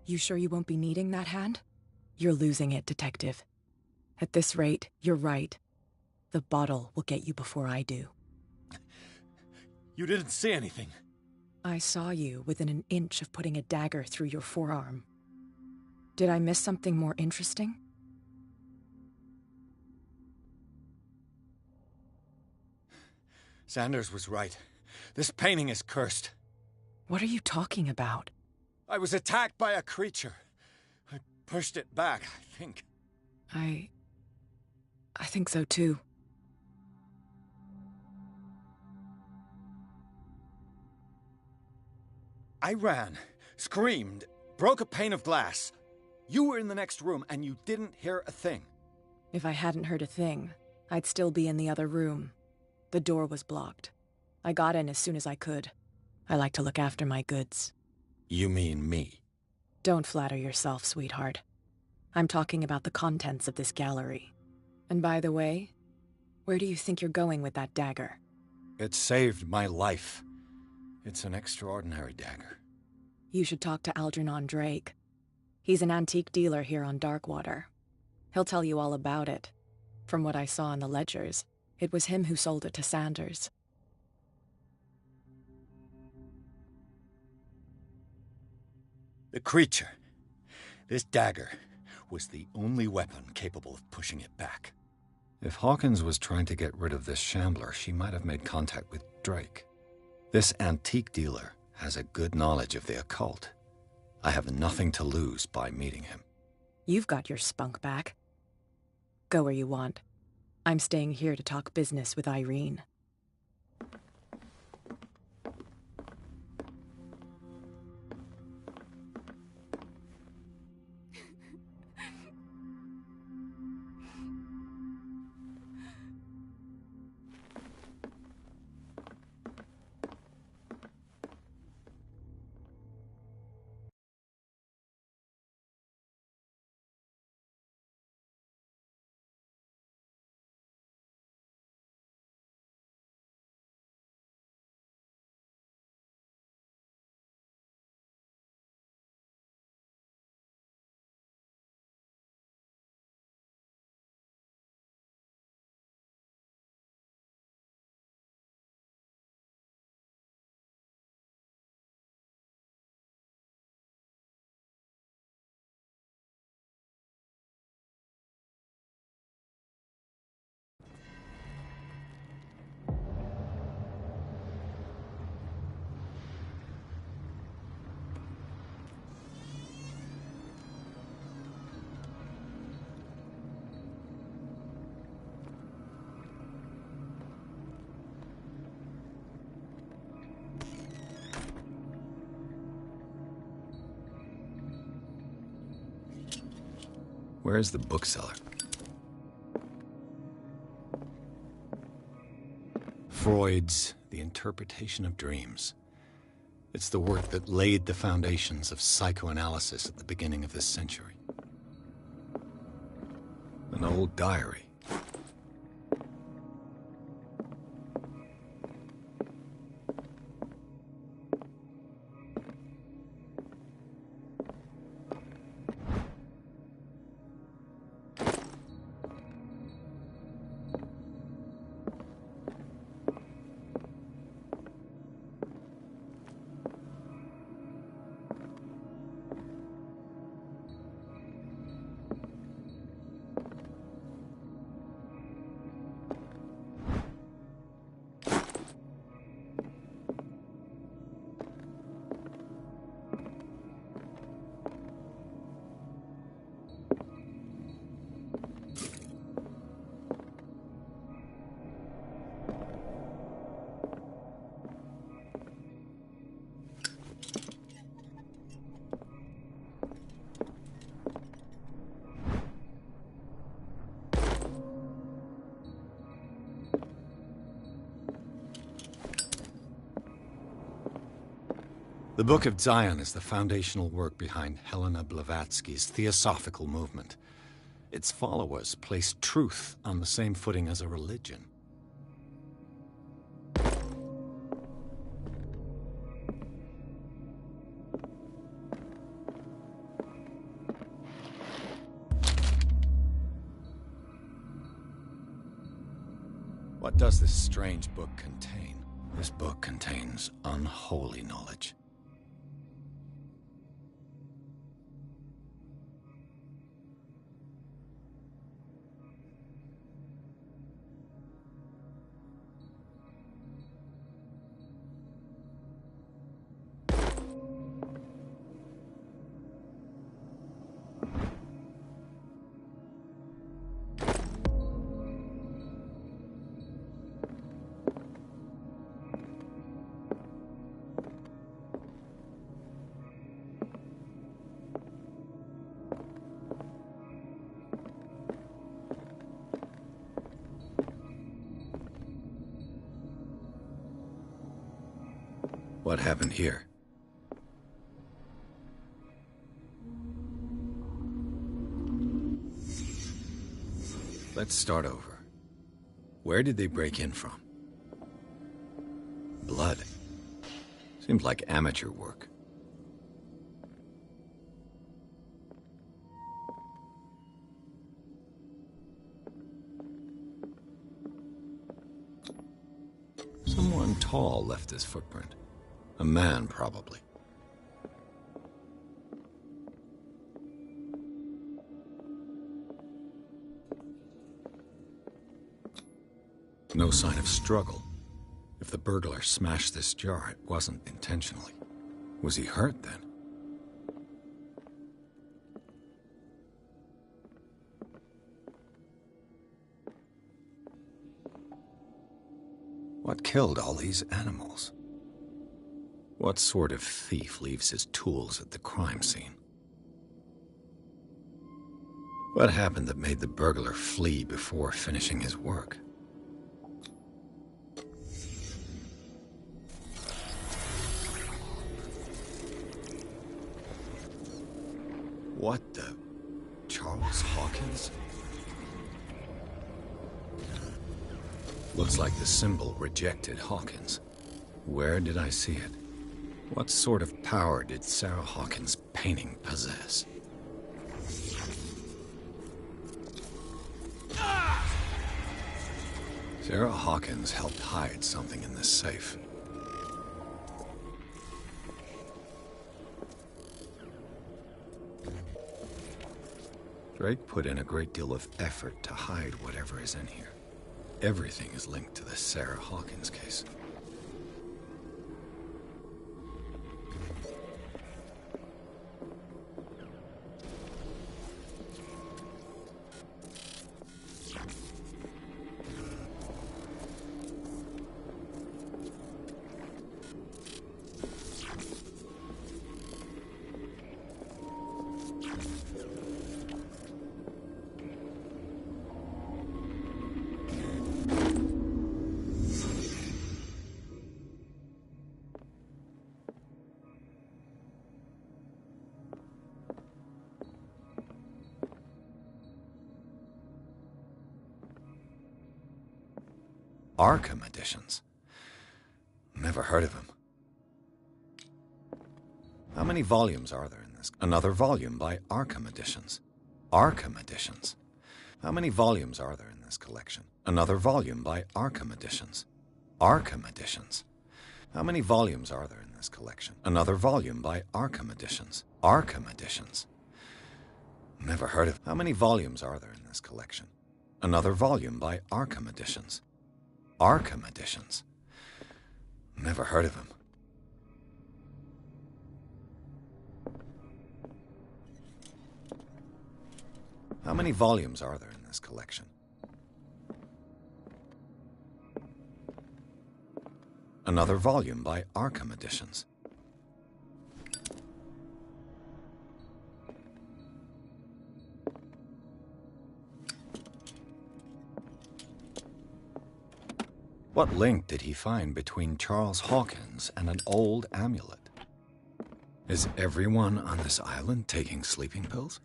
You sure you won't be needing that hand? You're losing it, Detective. At this rate, you're right. The bottle will get you before I do. You didn't see anything. I saw you within an inch of putting a dagger through your forearm. Did I miss something more interesting? Sanders was right. This painting is cursed. What are you talking about? I was attacked by a creature. I pushed it back, I think. I think so too. I ran, screamed, broke a pane of glass. You were in the next room and you didn't hear a thing. If I hadn't heard a thing, I'd still be in the other room. The door was blocked. I got in as soon as I could. I like to look after my goods. You mean me? Don't flatter yourself, sweetheart. I'm talking about the contents of this gallery. And by the way, where do you think you're going with that dagger? It saved my life. It's an extraordinary dagger. You should talk to Algernon Drake. He's an antique dealer here on Darkwater. He'll tell you all about it. From what I saw in the ledgers, it was him who sold it to Sanders. The creature. This dagger was the only weapon capable of pushing it back. If Hawkins was trying to get rid of this shambler, she might have made contact with Drake. This antique dealer has a good knowledge of the occult. I have nothing to lose by meeting him. You've got your spunk back. Go where you want. I'm staying here to talk business with Irene. Where's the bookseller? Freud's The Interpretation of Dreams. It's the work that laid the foundations of psychoanalysis at the beginning of this century. An old diary. The Book of Zion is the foundational work behind Helena Blavatsky's Theosophical movement. Its followers placed truth on the same footing as a religion. What does this strange book contain? This book contains unholy knowledge. What happened here? Let's start over. Where did they break in from? Blood. Seems like amateur work. Someone tall left this footprint. A man, probably. No sign of struggle. If the burglar smashed this jar, it wasn't intentionally. Was he hurt then? What killed all these animals? What sort of thief leaves his tools at the crime scene? What happened that made the burglar flee before finishing his work? What the... Charles Hawkins? Looks like the symbol rejected Hawkins. Where did I see it? What sort of power did Sarah Hawkins' painting possess? Sarah Hawkins helped hide something in this safe. Drake put in a great deal of effort to hide whatever is in here. Everything is linked to the Sarah Hawkins case. Arkham editions. Never heard of them. How many volumes are there in this? Another volume by Arkham editions. Arkham editions. How many volumes are there in this collection? Another volume by Arkham editions. Arkham editions. How many volumes are there in this collection? Another volume by Arkham editions. Arkham editions. Never heard of. How many volumes are there in this collection? Another volume by Arkham editions. Arkham editions. Never heard of them. How many volumes are there in this collection? Another volume by Arkham editions. What link did he find between Charles Hawkins and an old amulet? Is everyone on this island taking sleeping pills?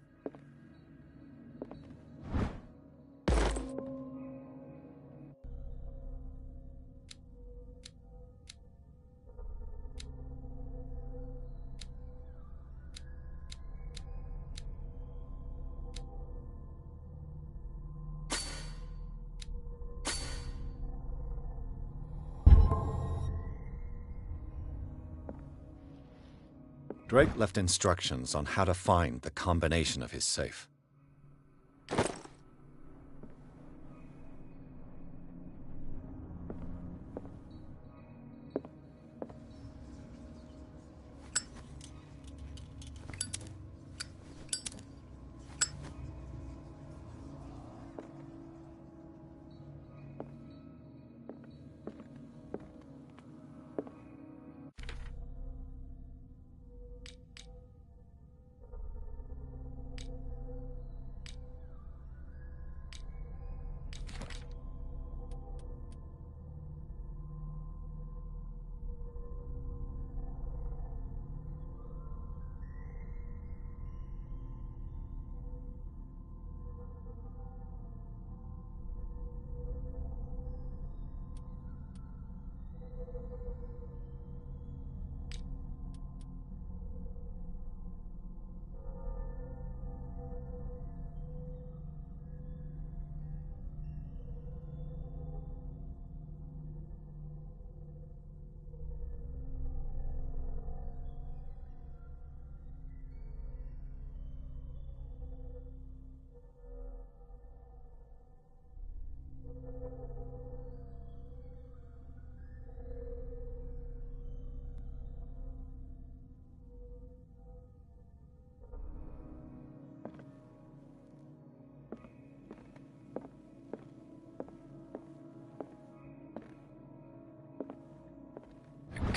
Drake left instructions on how to find the combination of his safe.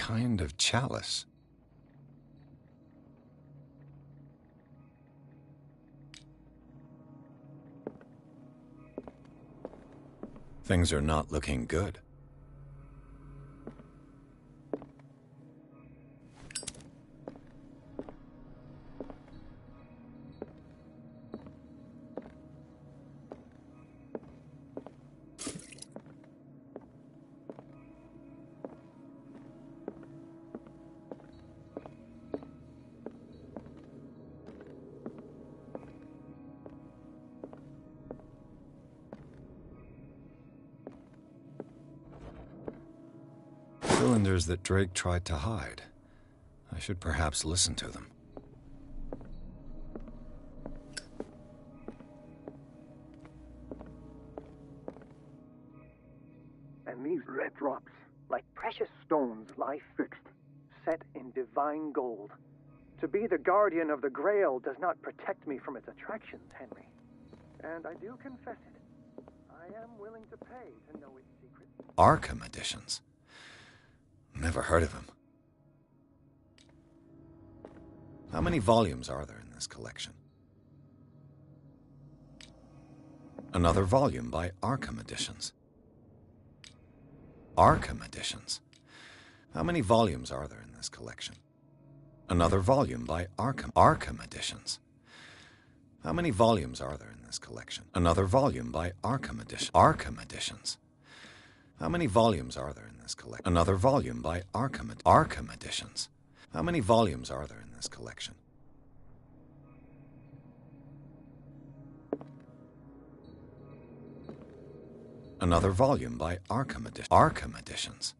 kind of chalice. Things are not looking good. Cylinders that Drake tried to hide. I should perhaps listen to them. And these red drops, like precious stones, lie fixed, set in divine gold. To be the guardian of the Grail does not protect me from its attractions, Henry. And I do confess it. I am willing to pay to know its secrets. Arkham editions. Never heard of him. How many volumes are there in this collection? Another volume by Arkham Editions. Arkham Editions. How many volumes are there in this collection? Another volume by Arkham Editions. How many volumes are there in this collection? Another volume by Arkham Editions. How many volumes are there in this collection? Another volume by Arkham Editions. How many volumes are there in this collection? Another volume by Arkham Editions.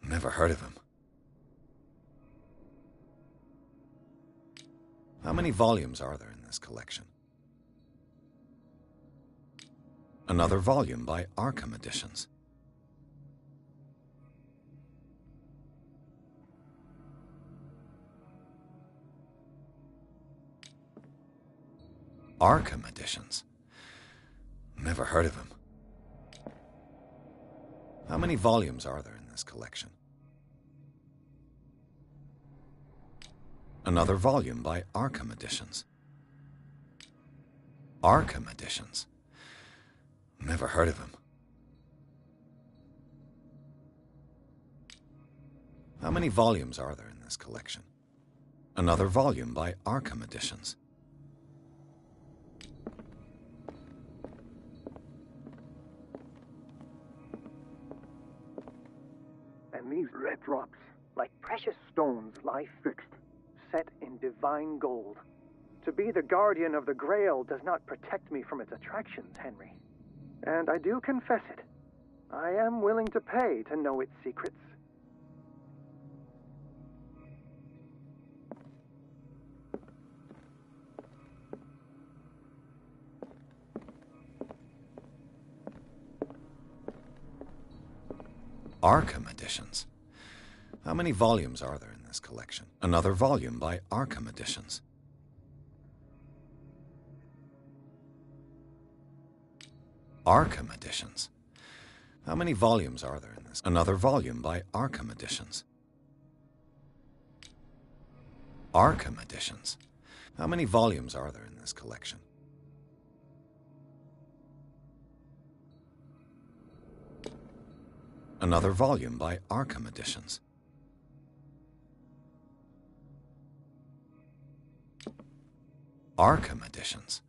Never heard of him. How many volumes are there in this collection? Another volume by Arkham Editions. Arkham Editions. Never heard of him. How many volumes are there in this collection? Another volume by Arkham Editions. Arkham Editions. Never heard of him. How many volumes are there in this collection? Another volume by Arkham Editions. And these red drops, like precious stones, lie fixed, set in divine gold. To be the guardian of the Grail does not protect me from its attractions, Henry. And I do confess it. I am willing to pay to know its secrets. Arkham Editions. How many volumes are there in this collection? Another volume by Arkham Editions. Arkham Editions. How many volumes are there in this? Another volume by Arkham Editions. Arkham Editions. How many volumes are there in this collection? Another volume by Arkham Editions. Arkham Editions.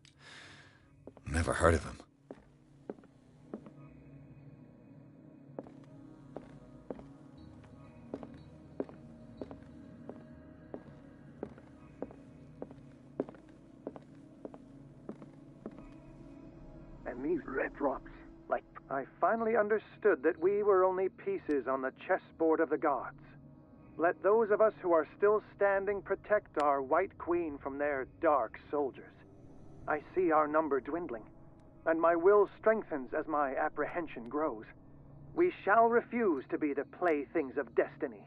Never heard of him. And these red drops, like... I finally understood that we were only pieces on the chessboard of the gods. Let those of us who are still standing protect our White Queen from their dark soldiers. I see our number dwindling, and my will strengthens as my apprehension grows. We shall refuse to be the playthings of destiny.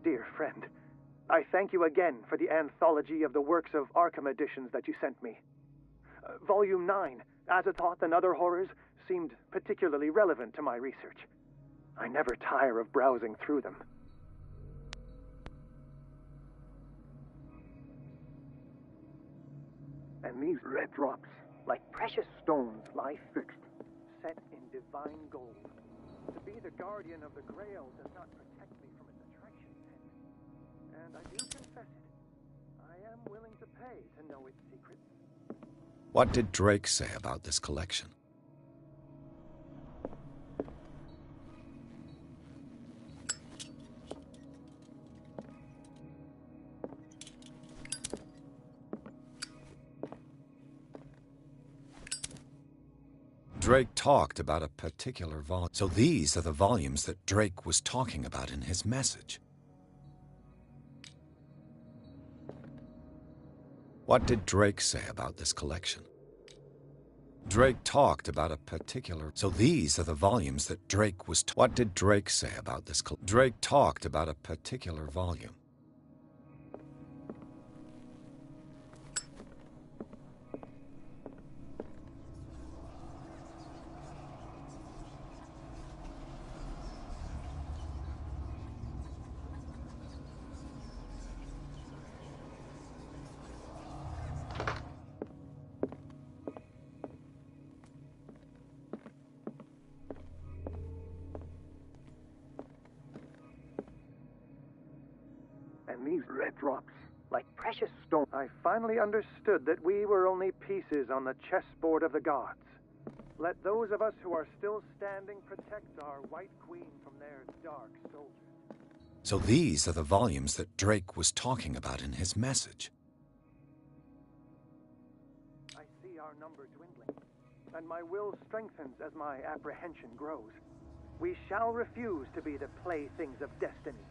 Dear friend, I thank you again for the anthology of the works of Arkham Editions that you sent me. Volume 9, Azathoth and Other Horrors, seemed particularly relevant to my research. I never tire of browsing through them. And these red drops, like precious stones, lie fixed, set in divine gold. To be the guardian of the Grail does not protect me from its attraction, and I do confess it. I am willing to pay to know its secrets. What did Drake say about this collection? Drake talked about a particular volume. So these are the volumes that Drake was talking about in his message. What did Drake say about this collection? Drake talked about a particular... So these are the volumes that Drake was... What did Drake say about this... Drake talked about a particular volume. And these red drops, like precious stones. I finally understood that we were only pieces on the chessboard of the gods. Let those of us who are still standing protect our White Queen from their dark soldiers. So these are the volumes that Drake was talking about in his message. I see our number dwindling, and my will strengthens as my apprehension grows. We shall refuse to be the playthings of destiny.